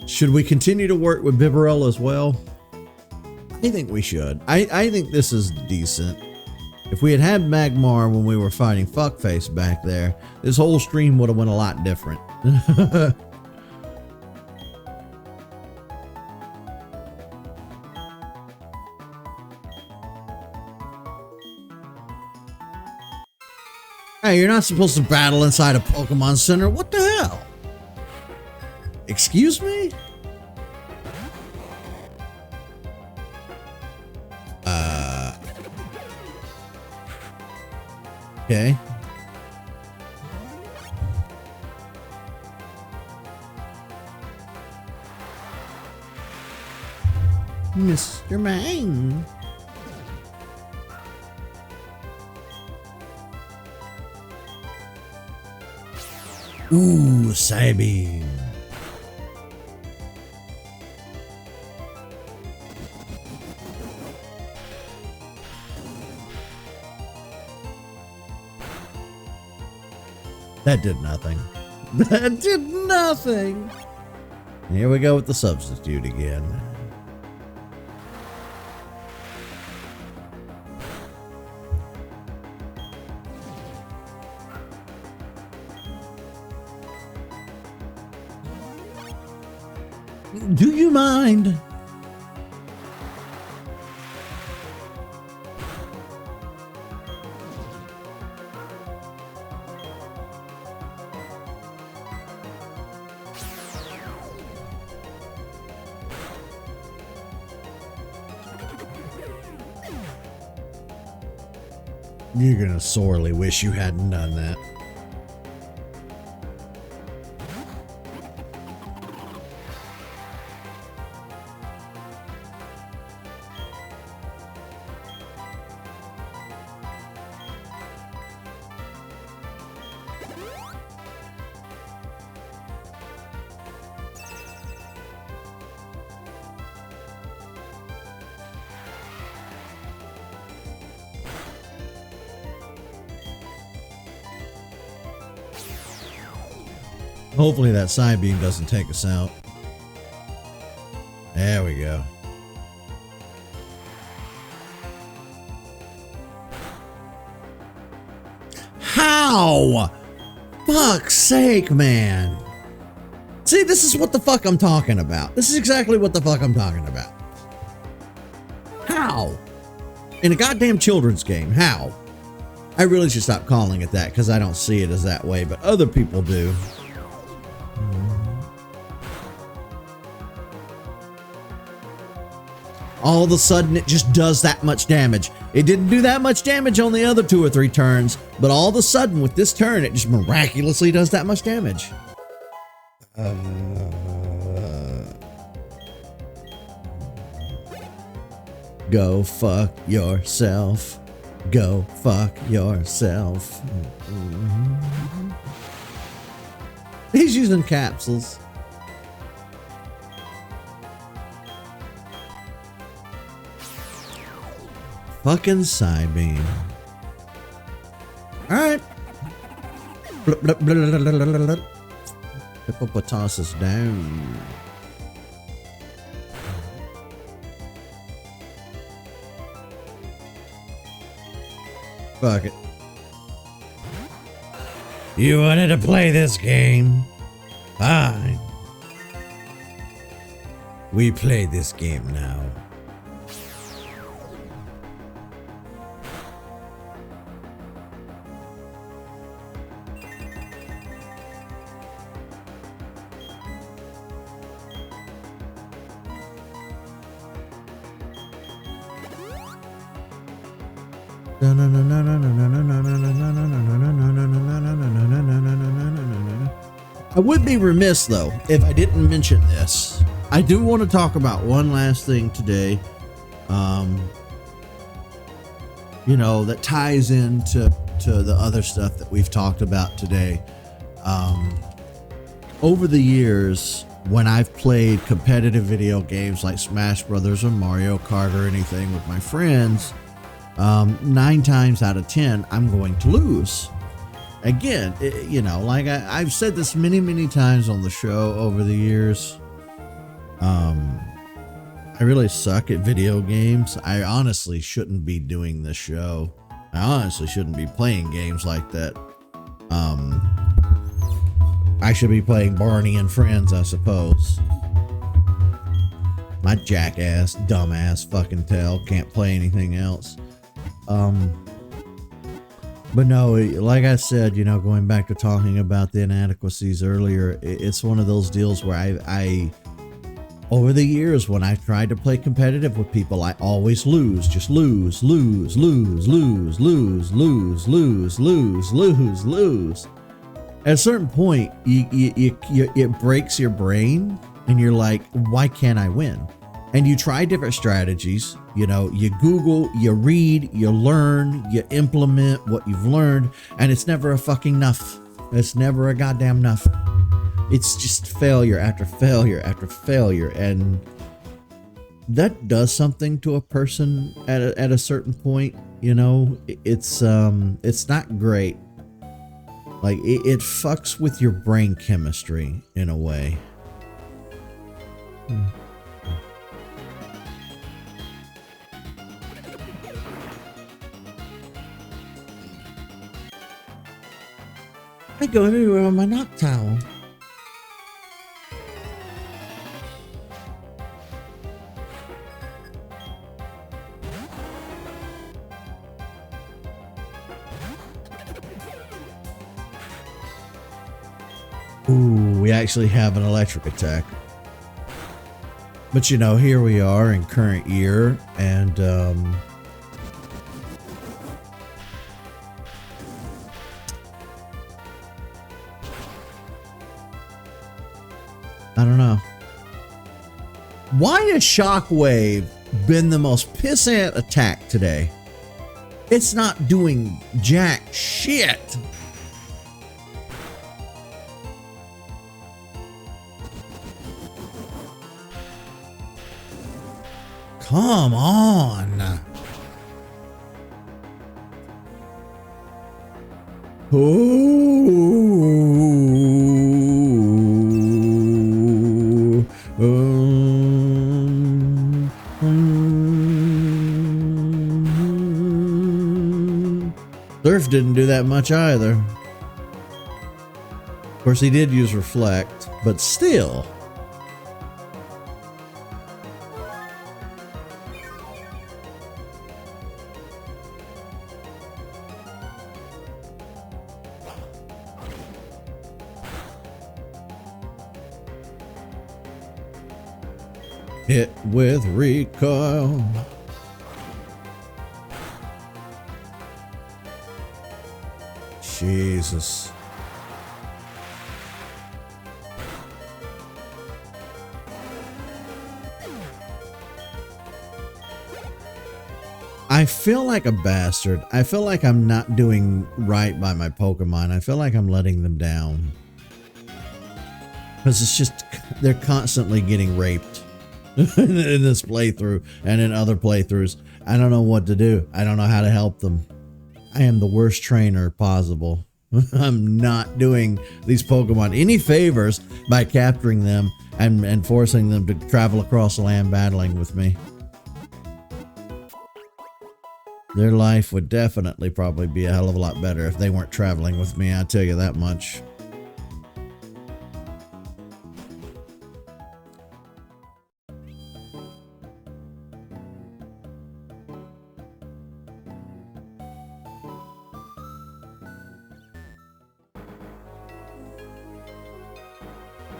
Should we continue to work with Bibarel as well? I think we should. I think this is decent. If we had Magmar when we were fighting Fuckface back there, this whole stream would have went a lot different. Hey, you're not supposed to battle inside a Pokemon Center. What the hell? Excuse me? Okay. Mr. Mang. Ooh, Psybeam. That did nothing. That did nothing. Here we go with the substitute again. Do you mind? You're gonna sorely wish you hadn't done that. Hopefully that side beam doesn't take us out. There we go. How? Fuck's sake, man. See, this is what the fuck I'm talking about. This is exactly what the fuck I'm talking about. How? In a goddamn children's game, how? I really should stop calling it that because I don't see it as that way, but other people do. All of a sudden, it just does that much damage. It didn't do that much damage on the other 2 or 3 turns, but all of a sudden, with this turn, it just miraculously does that much damage. Go fuck yourself. Go fuck yourself. He's using capsules. Fucking side beam. Alright. Hippopotamus down. Fuck it. You wanted to play this game? Fine. We play this game now. I would be remiss though if I didn't mention this. I do want to talk about one last thing today. You know, that ties into the other stuff that we've talked about today. Over the years, when I've played competitive video games like Smash Brothers or Mario Kart or anything with my friends, 9 times out of 10, I'm going to lose. Again, you know, like I've said this many times on the show over the years. I really suck at video games. I honestly shouldn't be doing this show. I honestly shouldn't be playing games like that. I should be playing Barney and Friends, I suppose. My jackass, dumbass fucking tail can't play anything else. But no, like I said, you know, going back to talking about the inadequacies earlier, it's one of those deals where I over the years, when I've tried to play competitive with people, I always lose, just lose. At a certain point, it breaks your brain and you're like, why can't I win? And you try different strategies, you know, you Google, you read, you learn, you implement what you've learned, and it's never a fucking enough. It's never a goddamn enough. It's just failure after failure after failure. And that does something to a person at a certain point, you know. It's not great. Like it fucks with your brain chemistry in a way. I go everywhere on my knock towel. Ooh, we actually have an electric attack. But you know, here we are in current year, and I don't know. Why has Shockwave been the most pissant attack today? It's not doing jack shit. Come on. Ooh. Surf didn't do that much either. Of course, he did use Reflect, but still. Hit with recoil. Jesus. I feel like a bastard. I feel like I'm not doing right by my Pokemon. I feel like I'm letting them down. Because it's just, they're constantly getting raped in this playthrough and in other playthroughs. I don't know what to do. I don't know how to help them. I am the worst trainer possible. I'm not doing these Pokemon any favors by capturing them and forcing them to travel across the land battling with me. Their life would definitely probably be a hell of a lot better if they weren't traveling with me, I'll tell you that much.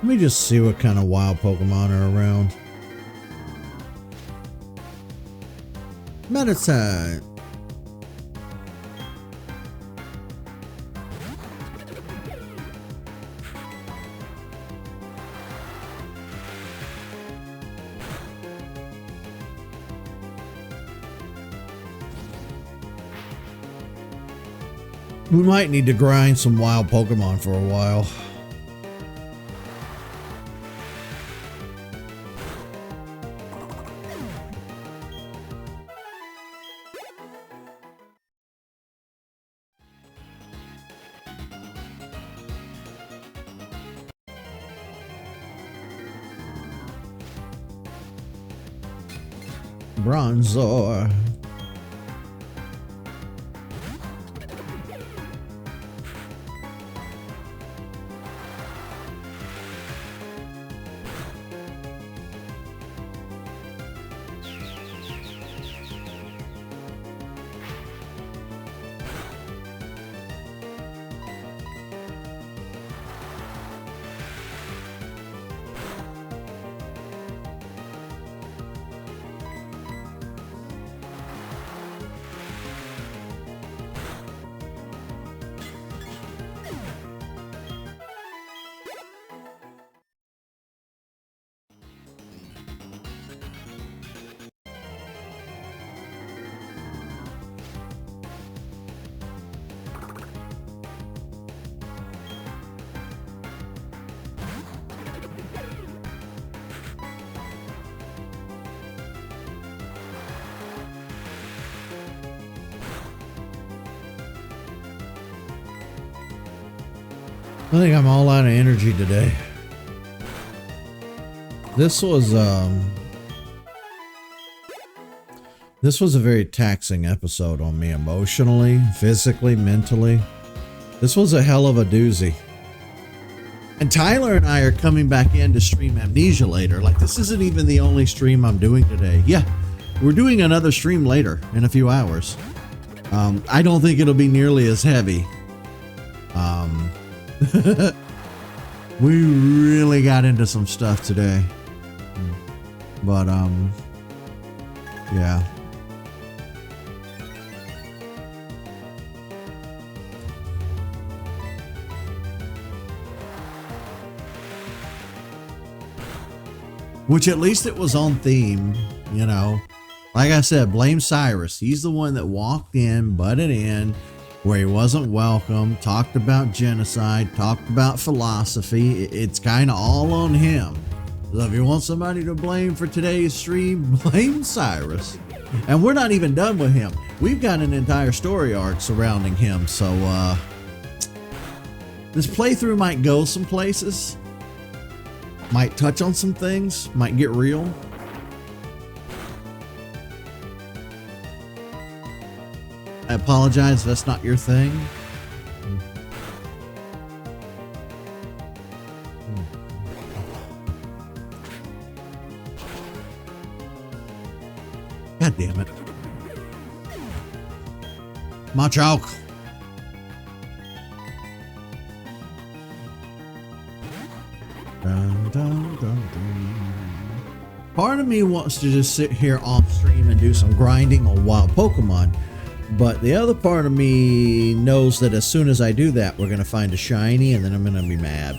Let me just see what kind of wild Pokemon are around. Medicine. We might need to grind some wild Pokemon for a while. Bronzor. I think I'm all out of energy today. This was a very taxing episode on me emotionally, physically, mentally. This was a hell of a doozy. And Tyler and I are coming back in to stream Amnesia later. Like, this isn't even the only stream I'm doing today. Yeah, we're doing another stream later in a few hours. I don't think it'll be nearly as heavy. We really got into some stuff today, but yeah. Which at least it was on theme, you know. Like I said, blame Cyrus. He's the one that walked in, butted in where he wasn't welcome, talked about genocide, talked about philosophy. It's kind of all on him. So if you want somebody to blame for today's stream, blame Cyrus. And we're not even done with him. We've got an entire story arc surrounding him. So this playthrough might go some places. Might touch on some things, might get real. I apologize if that's not your thing. God damn it. Machoke. Dun, dun, dun, dun. Part of me wants to just sit here off stream and do some grinding on wild Pokemon, but the other part of me knows that as soon as I do that, we're going to find a shiny and then I'm going to be mad.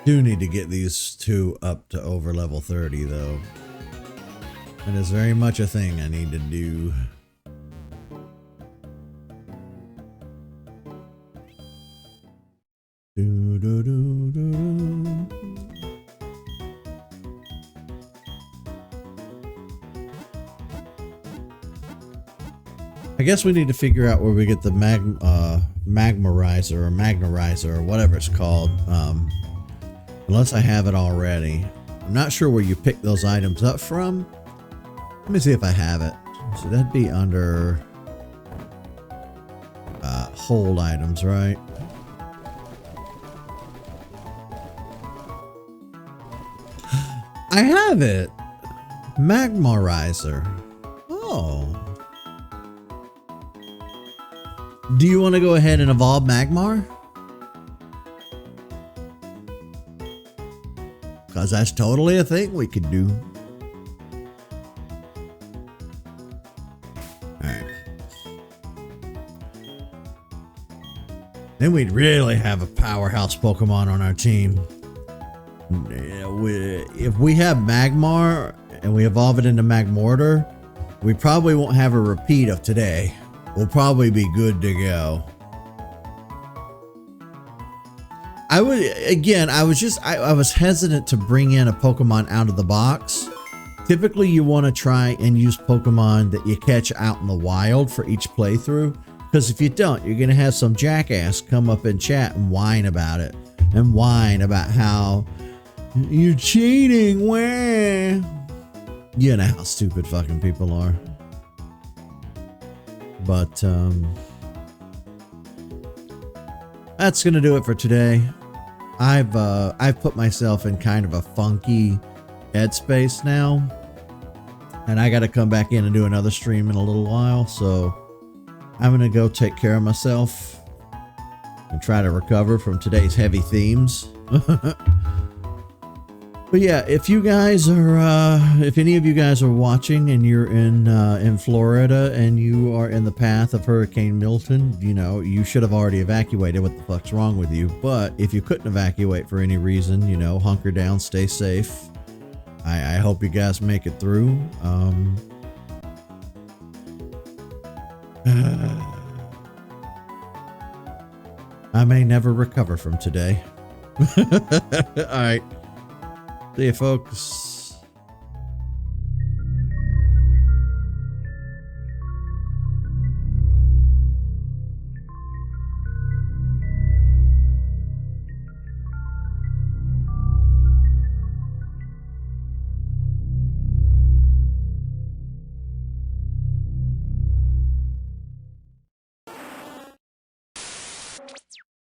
Do need to get these two up to over level 30 though. That is very much a thing I need to do. Do, do, do, do. I guess we need to figure out where we get the magmarizer or magnarizer or whatever it's called. Unless I have it already. I'm not sure where you pick those items up from. Let me see if I have it. So that'd be under hold items, right? I have it. Magmarizer. Oh. Do you want to go ahead and evolve Magmar? Because that's totally a thing we could do. Alright. Then we'd really have a powerhouse Pokemon on our team. If we have Magmar and we evolve it into Magmortar, we probably won't have a repeat of today. We'll probably be good to go. I was hesitant to bring in a Pokemon out of the box. Typically you want to try and use Pokemon that you catch out in the wild for each playthrough, because if you don't, you're going to have some jackass come up in chat and whine about it, and whine about how you're cheating, where? You know how stupid fucking people are. But that's gonna do it for today. I've put myself in kind of a funky headspace now, and I got to come back in and do another stream in a little while. So I'm gonna go take care of myself and try to recover from today's heavy themes. But yeah, if you guys are, if any of you guys are watching and you're in Florida and you are in the path of Hurricane Milton, you know, you should have already evacuated. What the fuck's wrong with you? But if you couldn't evacuate for any reason, you know, hunker down, stay safe. I hope you guys make it through. I may never recover from today. All right. See you, folks.